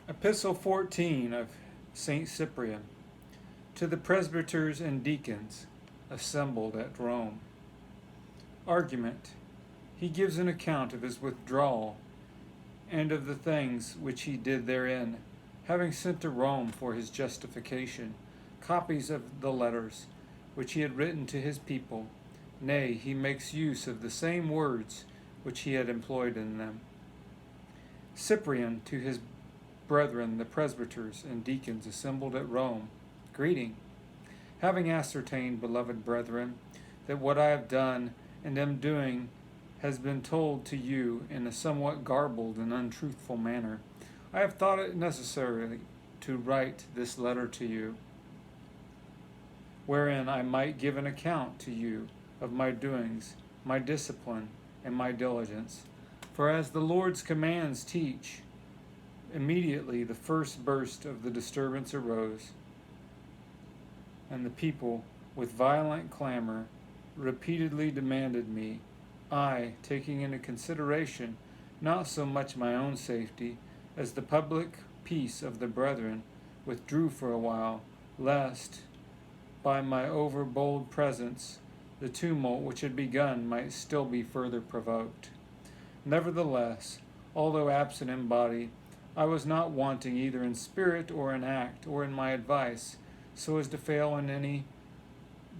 Epistle 14 of St. Cyprian. To the presbyters and deacons assembled at Rome. Argument. He gives an account of his withdrawal and of the things which he did therein, having sent to Rome for his justification copies of the letters which he had written to his people. Nay, he makes use of the same words which he had employed in them. Cyprian to his brethren, the presbyters and deacons assembled at Rome, greeting. Having ascertained, beloved brethren, that what I have done and am doing has been told to you in a somewhat garbled and untruthful manner, I have thought it necessary to write this letter to you, wherein I might give an account to you of my doings, my discipline, and my diligence. For as the Lord's commands teach, immediately the first burst of the disturbance arose, and the people, with violent clamor, repeatedly demanded me. I, taking into consideration not so much my own safety as the public peace of the brethren, withdrew for a while, lest, by my overbold presence, the tumult which had begun might still be further provoked. Nevertheless, although absent in body, I was not wanting either in spirit or in act or in my advice, so as to fail in any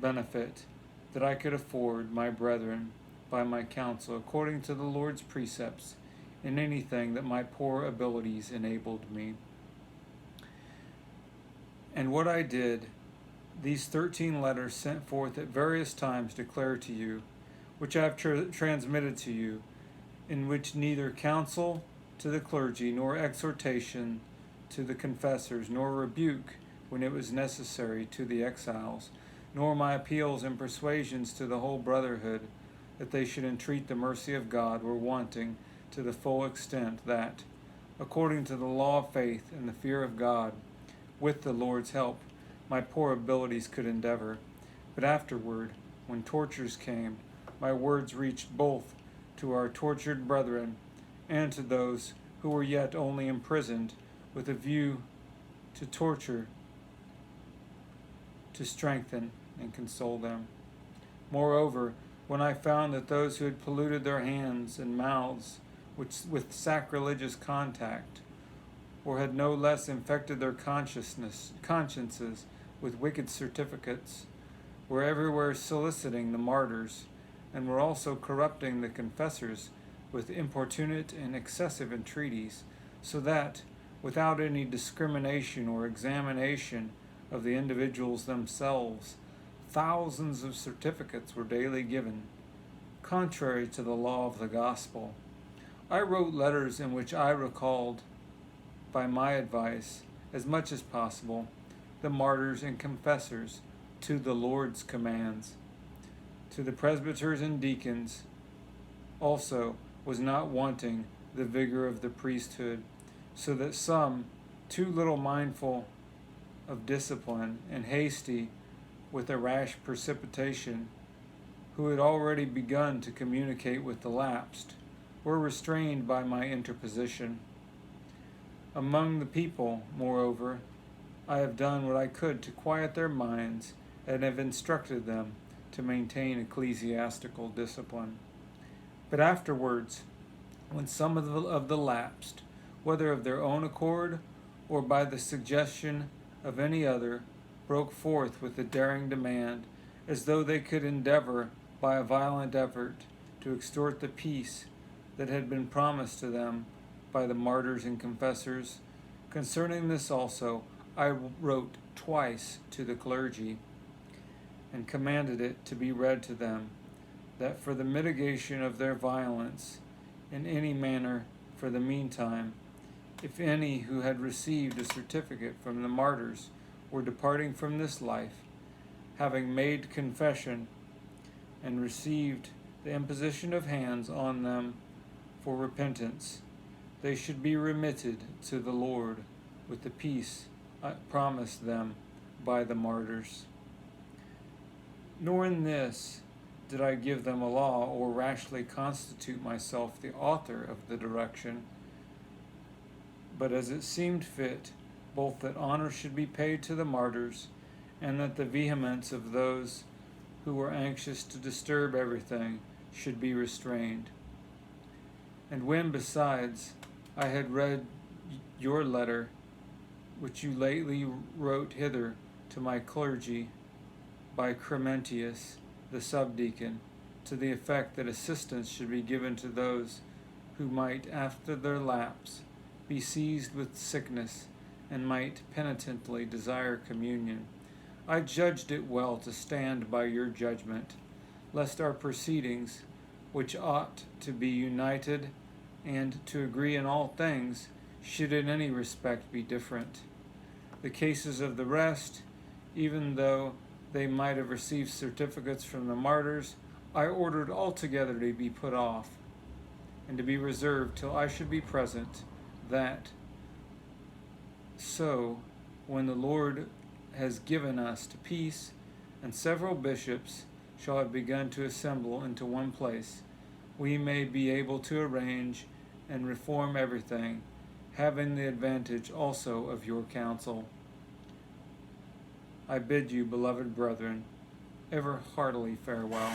benefit that I could afford my brethren by my counsel, according to the Lord's precepts, in anything that my poor abilities enabled me. And what I did, these 13 letters sent forth at various times declare to you, which I have transmitted to you, in which neither counsel to the clergy, nor exhortation to the confessors, nor rebuke when it was necessary to the exiles, nor my appeals and persuasions to the whole brotherhood that they should entreat the mercy of God were wanting to the full extent that, according to the law of faith and the fear of God, with the Lord's help, my poor abilities could endeavor. But afterward, when tortures came, my words reached both to our tortured brethren and to those who were yet only imprisoned, with a view to torture, to strengthen and console them. Moreover, when I found that those who had polluted their hands and mouths with sacrilegious contact, or had no less infected their consciences with wicked certificates, were everywhere soliciting the martyrs, and were also corrupting the confessors with importunate and excessive entreaties, so that, without any discrimination or examination of the individuals themselves, thousands of certificates were daily given, contrary to the law of the gospel. I wrote letters in which I recalled, by my advice, as much as possible, the martyrs and confessors to the Lord's commands. To the presbyters and deacons also was not wanting the vigor of the priesthood, so that some, too little mindful of discipline and hasty with a rash precipitation, who had already begun to communicate with the lapsed, were restrained by my interposition. Among the people, moreover, I have done what I could to quiet their minds and have instructed them to maintain ecclesiastical discipline. But afterwards, when some of the lapsed, whether of their own accord or by the suggestion of any other, broke forth with a daring demand, as though they could endeavor by a violent effort to extort the peace that had been promised to them by the martyrs and confessors. Concerning this also I wrote twice to the clergy, and commanded it to be read to them, that for the mitigation of their violence, in any manner for the meantime, if any who had received a certificate from the martyrs were departing from this life, having made confession and received the imposition of hands on them for repentance, they should be remitted to the Lord with the peace promised them by the martyrs. Nor in this did I give them a law or rashly constitute myself the author of the direction, but as it seemed fit, both that honor should be paid to the martyrs, and that the vehemence of those who were anxious to disturb everything should be restrained. And when, besides, I had read your letter, which you lately wrote hither to my clergy by Crementius, the subdeacon, to the effect that assistance should be given to those who might, after their lapse, be seized with sickness and might penitently desire communion, I judged it well to stand by your judgment, lest our proceedings, which ought to be united and to agree in all things, should in any respect be different. The cases of the rest, even though they might have received certificates from the martyrs, I ordered altogether to be put off, and to be reserved till I should be present, that so, when the Lord has given us to peace, and several bishops shall have begun to assemble into one place, we may be able to arrange and reform everything, having the advantage also of your counsel. I bid you, beloved brethren, ever heartily farewell.